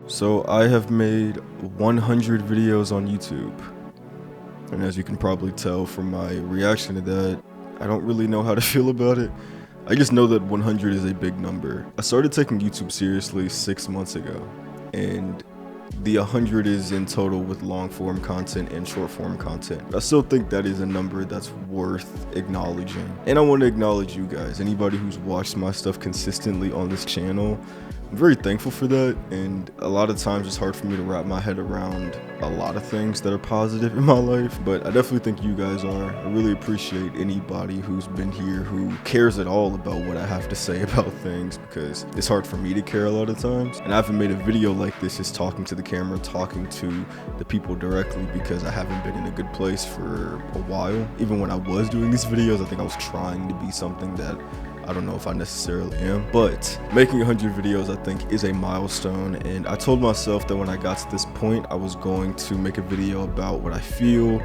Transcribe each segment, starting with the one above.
So I have made 100 videos on YouTube, and as you can probably tell from my reaction to that, I don't really know how to feel about it. I just know that 100 is a big number. I started taking YouTube seriously 6 months ago, and the 100 is in total with long form content and short form content. I still think that is a number that's worth acknowledging. And I want to acknowledge you guys, anybody who's watched my stuff consistently on this channel. I'm very thankful for that, and a lot of times it's hard for me to wrap my head around a lot of things that are positive in my life, but I definitely think you guys are. I really appreciate anybody who's been here who cares at all about what I have to say about things, because it's hard for me to care a lot of times. And I haven't made a video like this just talking to the camera, talking to the people directly, because I haven't been in a good place for a while. Even when I was doing these videos, I think I was trying to be something that I don't know if I necessarily am, but making 100 videos I think is a milestone, and I told myself that when I got to this point I was going to make a video about what I feel,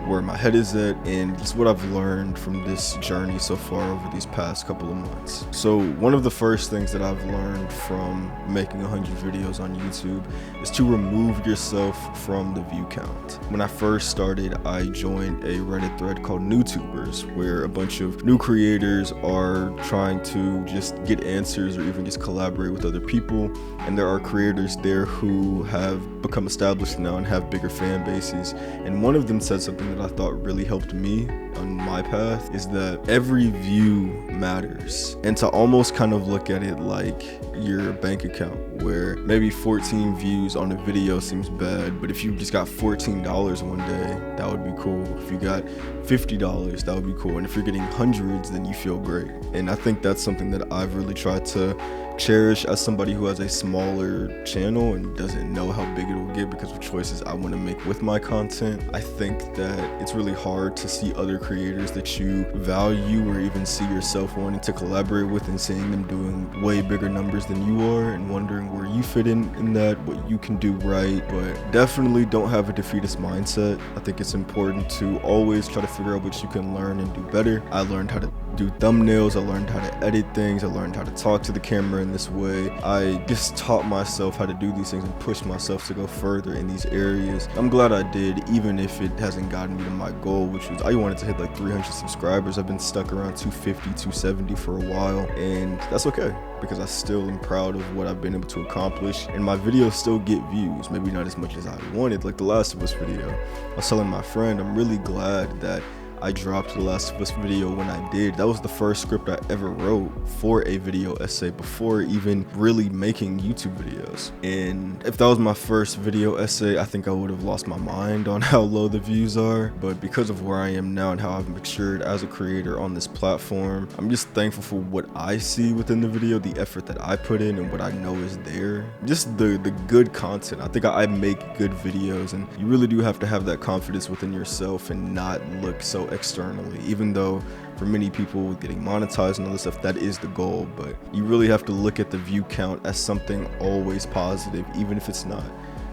where my head is at, and just what I've learned from this journey so far over these past couple of months. So one of the first things that I've learned from making 100 videos on YouTube is to remove yourself from the view count. When I first started, I joined a Reddit thread called NewTubers, where a bunch of new creators are trying to just get answers or even just collaborate with other people, and there are creators there who have become established now and have bigger fan bases, and one of them said something that I thought really helped me on my path, is that every view matters, and to almost kind of look at it like your bank account, where maybe 14 views on a video seems bad, but if you just got $14 one day, that would be cool. If you got $50, that would be cool, and if you're getting hundreds, then you feel great. And I think that's something that I've really tried to cherish as somebody who has a smaller channel and doesn't know how big it will get because of choices I want to make with my content. I think that it's really hard to see other creators that you value or even see yourself wanting to collaborate with and seeing them doing way bigger numbers than you are and wondering where you fit in that, what you can do right. But definitely don't have a defeatist mindset. I think it's important to always try to figure out what you can learn and do better. I learned how to do thumbnails, I learned how to edit things, I learned how to talk to the camera in this way. I just taught myself how to do these things and push myself to go further in these areas. I'm glad I did, even if it hasn't gotten me to my goal, which was I wanted to hit like 300 subscribers. I've been stuck around 250, 270 for a while, and that's okay, because I still am proud of what I've been able to accomplish, and my videos still get views, maybe not as much as I wanted, like the Last of Us video. I was telling my friend, I'm really glad that I dropped the Last of Us video when I did. That was the first script I ever wrote for a video essay before even really making YouTube videos. And if that was my first video essay, I think I would have lost my mind on how low the views are. But because of where I am now and how I've matured as a creator on this platform, I'm just thankful for what I see within the video, the effort that I put in and what I know is there. Just the good content. I think I make good videos, and you really do have to have that confidence within yourself and not look so externally, even though for many people getting monetized and all this stuff, that is the goal. But you really have to look at the view count as something always positive, even if it's not.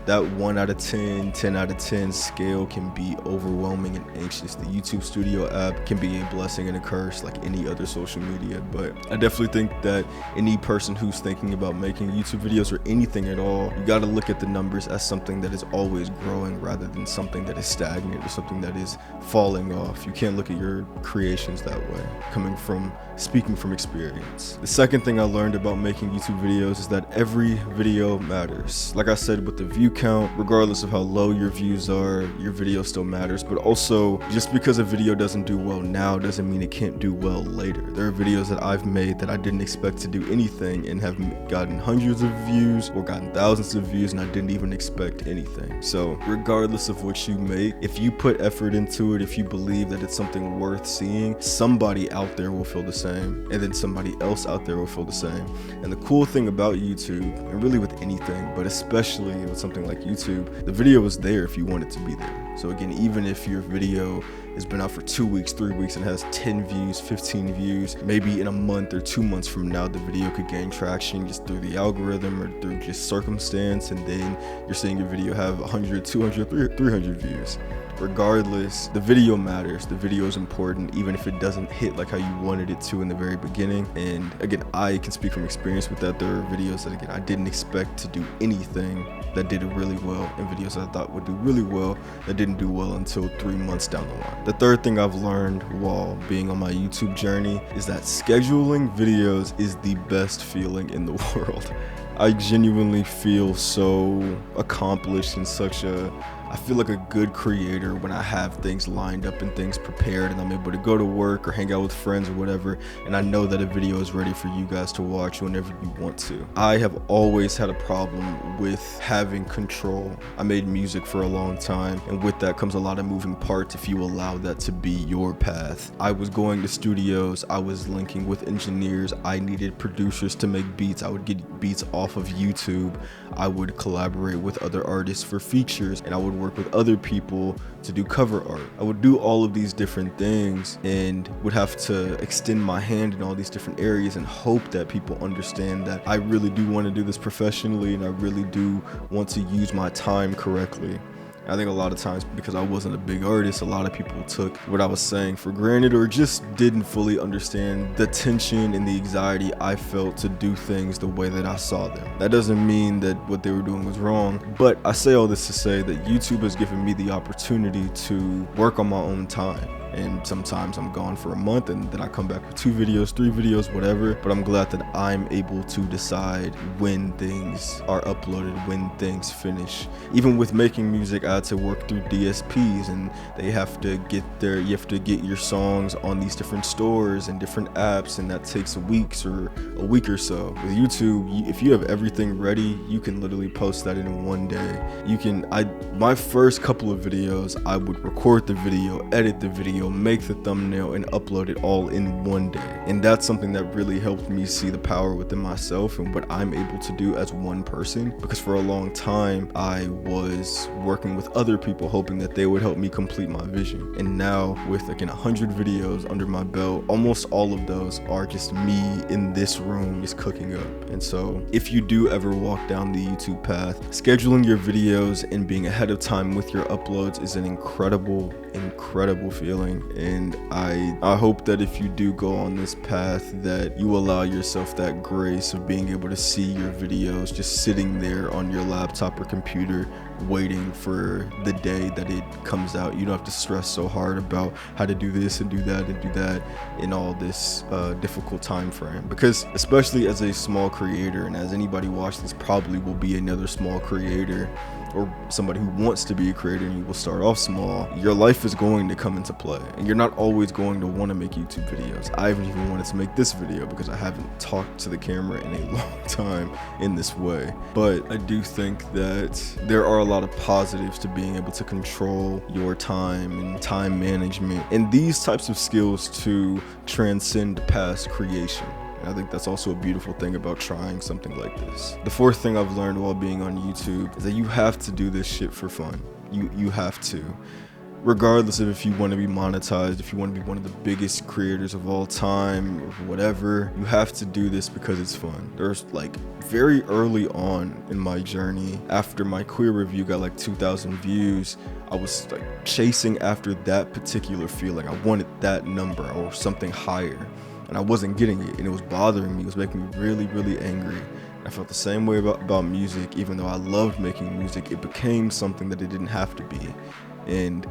That 1 out of 10, 10 out of 10 scale can be overwhelming and anxious. The YouTube Studio app can be a blessing and a curse like any other social media, but I definitely think that any person who's thinking about making YouTube videos or anything at all, you gotta look at the numbers as something that is always growing rather than something that is stagnant or something that is falling off. You can't look at your creations that way, speaking from experience. The second thing I learned about making YouTube videos is that every video matters. Like I said, with the view count, regardless of how low your views are, your video still matters. But also, just because a video doesn't do well now doesn't mean it can't do well later. There are videos that I've made that I didn't expect to do anything and have gotten hundreds of views or gotten thousands of views, and I didn't even expect anything. So regardless of what you make, if you put effort into it, if you believe that it's something worth seeing, somebody out there will feel the same, and then somebody else out there will feel the same. And the cool thing about YouTube, and really with anything, but especially with something like YouTube, the video is there if you want it to be there. So again, even if your video has been out for 2 weeks, 3 weeks, and has 10 views, 15 views, maybe in a month or 2 months from now, the video could gain traction just through the algorithm or through just circumstance, and then you're seeing your video have 100, 200, 300 views. regardless, the video matters. The video is important, even if it doesn't hit like how you wanted it to in the very beginning. And again, I can speak from experience with that. There are videos that, again, I didn't expect to do anything that did really well, and videos I thought would do really well that didn't do well until 3 months down the line. The third thing I've learned while being on my YouTube journey is that scheduling videos is the best feeling in the world. I genuinely feel so accomplished and I feel like a good creator when I have things lined up and things prepared, and I'm able to go to work or hang out with friends or whatever, and I know that a video is ready for you guys to watch whenever you want to. I have always had a problem with having control. I made music for a long time, and with that comes a lot of moving parts if you allow that to be your path. I was going to studios, I was linking with engineers, I needed producers to make beats, I would get beats off of YouTube, I would collaborate with other artists for features, and I would work with other people to do cover art. I would do all of these different things and would have to extend my hand in all these different areas and hope that people understand that I really do want to do this professionally and I really do want to use my time correctly. I think a lot of times, because I wasn't a big artist, a lot of people took what I was saying for granted or just didn't fully understand the tension and the anxiety I felt to do things the way that I saw them. That doesn't mean that what they were doing was wrong, but I say all this to say that YouTube has given me the opportunity to work on my own time. And sometimes I'm gone for a month and then I come back with 2 videos, 3 videos, whatever. But I'm glad that I'm able to decide when things are uploaded, when things finish. Even with making music, I had to work through DSPs, and you have to get your songs on these different stores and different apps, and that takes weeks or a week or so. With YouTube, if you have everything ready, you can literally post that in one day. My first couple of videos, I would record the video, edit the video, make the thumbnail, and upload it all in one day. And that's something that really helped me see the power within myself and what I'm able to do as one person, because for a long time I was working with other people hoping that they would help me complete my vision. And now with, again, 100 videos under my belt, almost all of those are just me in this room just cooking up. And so if you do ever walk down the YouTube path, scheduling your videos and being ahead of time with your uploads is an incredible feeling. And I hope that if you do go on this path, that you allow yourself that grace of being able to see your videos just sitting there on your laptop or computer waiting for the day that it comes out. You don't have to stress so hard about how to do this and do that and do that in all this difficult time frame, because especially as a small creator, and as anybody watching this probably will be another small creator or somebody who wants to be a creator, and you will start off small, your life is going to come into play, and you're not always going to want to make YouTube videos. I haven't even wanted to make this video because I haven't talked to the camera in a long time in this way. But I do think that there are a lot of positives to being able to control your time and time management, and these types of skills to transcend past creation. I think that's also a beautiful thing about trying something like this. The fourth thing I've learned while being on YouTube is that you have to do this shit for fun. You have to. Regardless of if you want to be monetized, if you want to be one of the biggest creators of all time or whatever, you have to do this because it's fun. There's like very early on in my journey, after my queer review got like 2,000 views, I was like chasing after that particular feeling. I wanted that number or something higher, and I wasn't getting it, and it was bothering me. It was making me really, really angry. I felt the same way about music. Even though I loved making music, it became something that it didn't have to be. And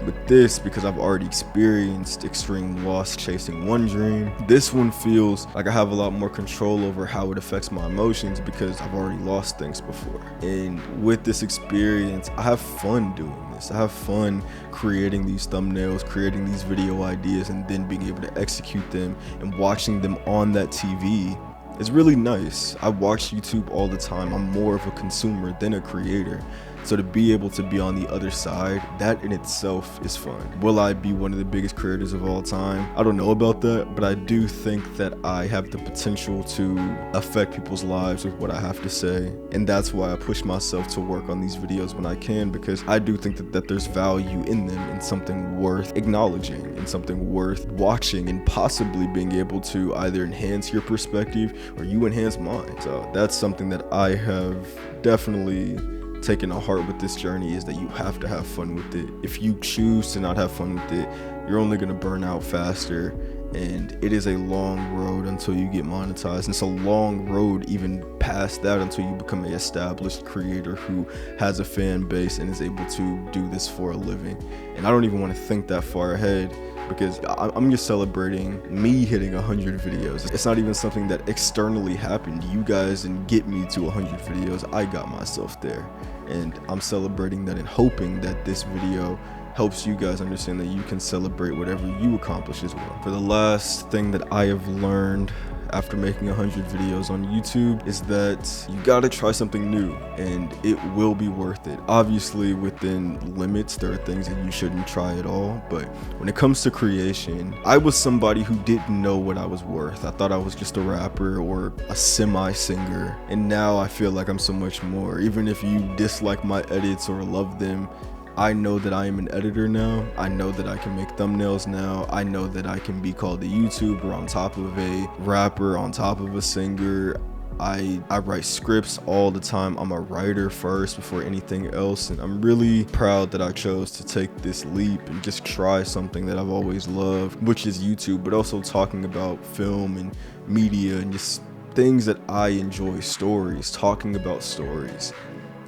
with this, because I've already experienced extreme loss chasing one dream, this one feels like I have a lot more control over how it affects my emotions because I've already lost things before. And with this experience, I have fun doing this. I have fun creating these thumbnails, creating these video ideas, and then being able to execute them and watching them on that TV. It's really nice. I watch YouTube all the time. I'm more of a consumer than a creator. So to be able to be on the other side, that in itself is fun. Will I be one of the biggest creators of all time? I don't know about that, but I do think that I have the potential to affect people's lives with what I have to say. And that's why I push myself to work on these videos when I can, because I do think that there's value in them and something worth acknowledging and something worth watching and possibly being able to either enhance your perspective or you enhance mine. So that's something that I have definitely taken to heart with this journey is that you have to have fun with it. If you choose to not have fun with it, you're only going to burn out faster. And it is a long road until you get monetized. And it's a long road even past that until you become an established creator who has a fan base and is able to do this for a living. And I don't even want to think that far ahead, because I'm just celebrating me hitting 100 videos. It's not even something that externally happened. You guys didn't get me to 100 videos. I got myself there. And I'm celebrating that and hoping that this video helps you guys understand that you can celebrate whatever you accomplish as well. For the last thing that I have learned after making 100 videos on YouTube is that you gotta try something new, and it will be worth it. Obviously within limits, there are things that you shouldn't try at all, but when it comes to creation, I was somebody who didn't know what I was worth. I thought I was just a rapper or a semi-singer, and now I feel like I'm so much more. Even if you dislike my edits or love them, I know that I am an editor now. I know that I can make thumbnails now. I know that I can be called a YouTuber on top of a rapper, on top of a singer. I write scripts all the time. I'm a writer first before anything else, and I'm really proud that I chose to take this leap and just try something that I've always loved, which is YouTube, but also talking about film and media and just things that I enjoy. Stories, talking about stories.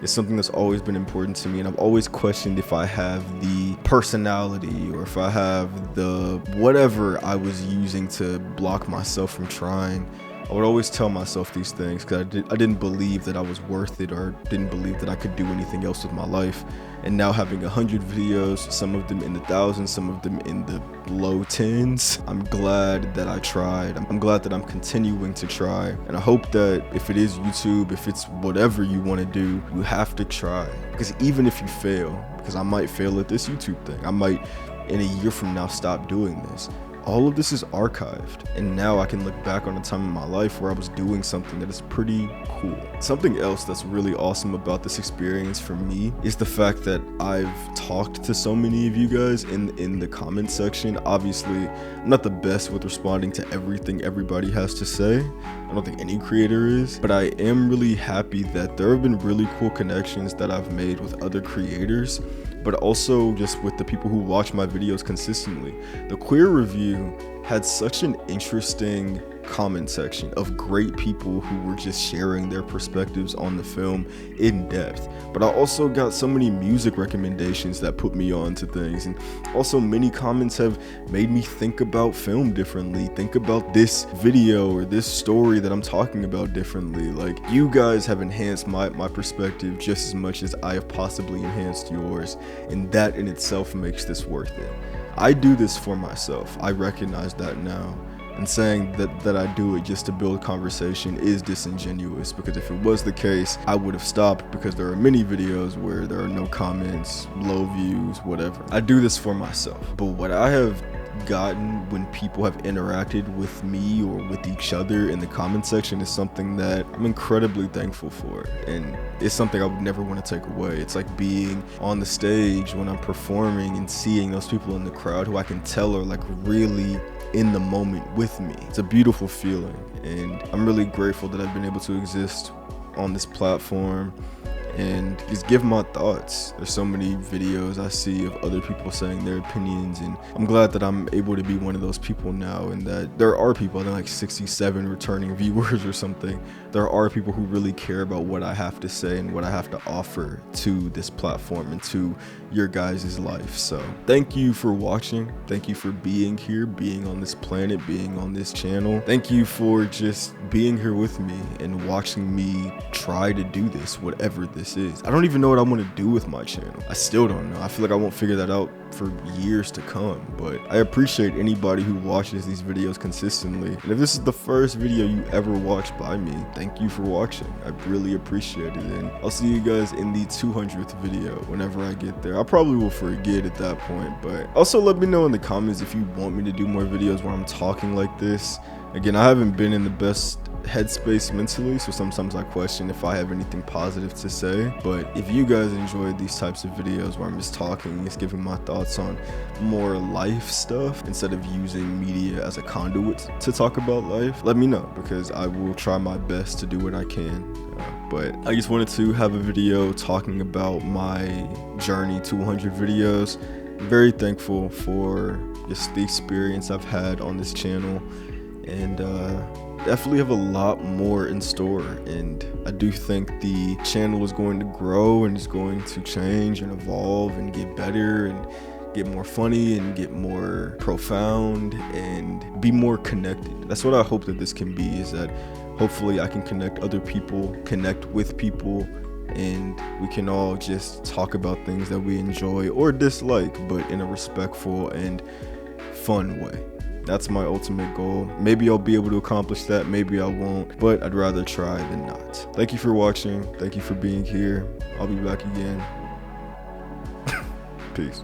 It's something that's always been important to me, and I've always questioned if I have the personality or if I have the whatever I was using to block myself from trying. I would always tell myself these things because I didn't believe that I was worth it, or didn't believe that I could do anything else with my life. And now having 100 videos, some of them in the thousands, some of them in the low tens, I'm glad that I tried. I'm glad that I'm continuing to try. And I hope that if it is YouTube, if it's whatever you want to do, you have to try. Because even if you fail, because I might fail at this YouTube thing, I might in a year from now stop doing this. All of this is archived, and now I can look back on a time in my life where I was doing something that is pretty cool. Something else that's really awesome about this experience for me is the fact that I've talked to so many of you guys in the comment section. Obviously, I'm not the best with responding to everything everybody has to say. I don't think any creator is, but I am really happy that there have been really cool connections that I've made with other creators, but also just with the people who watch my videos consistently. The queer review had such an interesting comment section of great people who were just sharing their perspectives on the film in depth. But I also got so many music recommendations that put me on to things, and also many comments have made me think about film differently, think about this video or this story that I'm talking about differently. Like, you guys have enhanced my perspective just as much as I have possibly enhanced yours, and that in itself makes this worth it. I do this for myself. I recognize that now. And saying that I do it just to build conversation is disingenuous, because if it was the case, I would have stopped, because there are many videos where there are no comments, low views, whatever. I do this for myself. But what I have gotten when people have interacted with me or with each other in the comment section is something that I'm incredibly thankful for, and it's something I would never want to take away. It's like being on the stage when I'm performing and seeing those people in the crowd who I can tell are like really in the moment with me. It's a beautiful feeling, and I'm really grateful that I've been able to exist on this platform and just give my thoughts. There's so many videos I see of other people saying their opinions, and I'm glad that I'm able to be one of those people now, and that there are people, I think like 67 returning viewers or something. There are people who really care about what I have to say and what I have to offer to this platform and to your guys' life. So thank you for watching. Thank you for being here, being on this planet, being on this channel. Thank you for just being here with me and watching me try to do this, whatever this is. I don't even know what I want to do with my channel. I still don't know. I feel like I won't figure that out for years to come, but I appreciate anybody who watches these videos consistently. And if this is the first video you ever watched by me, thank you for watching. I really appreciate it, and I'll see you guys in the 200th video whenever I get there. I probably will forget at that point, but also let me know in the comments if you want me to do more videos where I'm talking like this. Again, I haven't been in the best headspace mentally, so sometimes I question if I have anything positive to say. But if you guys enjoy these types of videos where I'm just talking, just giving my thoughts on more life stuff instead of using media as a conduit to talk about life, let me know, because I will try my best to do what I can. But I just wanted to have a video talking about my journey to 100 videos. I'm very thankful for just the experience I've had on this channel, and definitely have a lot more in store. And I do think the channel is going to grow and is going to change and evolve and get better and get more funny and get more profound and be more connected. That's what I hope that this can be, is that hopefully I can connect other people, connect with people, and we can all just talk about things that we enjoy or dislike, but in a respectful and fun way. That's my ultimate goal. Maybe I'll be able to accomplish that, maybe I won't, but I'd rather try than not. Thank you for watching. Thank you for being here. I'll be back again. Peace.